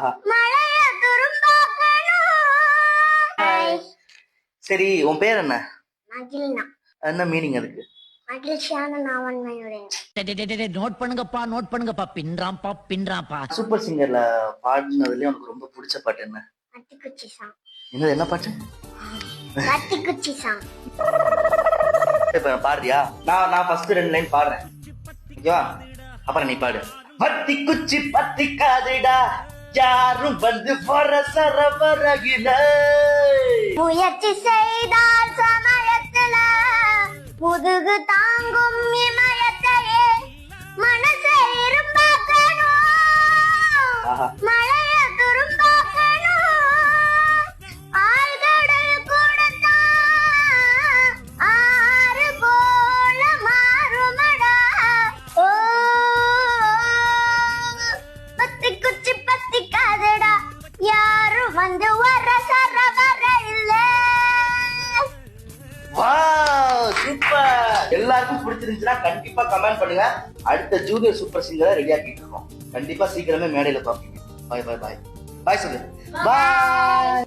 ஆஹா. சரி, உன் பேர் என்ன? என்ன மீனிங் அதுக்கு? நோட் பண்ணுங்கப்பா பின்றாம்பா. சூப்பர் சிங்கர்ல பாடினதுலயே உனக்கு ரொம்ப பிடிச்ச பாட்டு என்ன? என்னது, என்ன பாட்டு? இப்ப பாடுறியா? நான் ஃபர்ஸ்ட் 2 லைன் பாடுறேன், ஓகேவா? அப்புறம் நீ பாடு. பத்தி குச்சி பத்தி காதுடா, யாரும் வந்து வர சரவரகில. முயற்சி செய்தால் சமயத்துல முதுகு தாங்கும் இமயத்தையே மனசை இரும்பாக்கணும், மழைய துரும்பாக்கணும், ஆழ்கடல் கூடத்தான் ஆறு போல மாறுமடா. ஓ பத்தி குச்சி பத்தி காதுடா, யாரும் வந்து வர சரவர இல்ல. Wow, super. எல்லாருக்கும் பிடிச்சிருந்துச்சுன்னா கண்டிப்பா கமெண்ட் பண்ணுங்க. அடுத்த ஜூனியர் சூப்பர் சிங்கரை ரெடி ஆக்கிட்டு இருக்கோம். கண்டிப்பா சீக்கிரமே மேடையில பாப்பீங்க. பாய் பாய் பாய் பாய் சொல்லு. பாய்.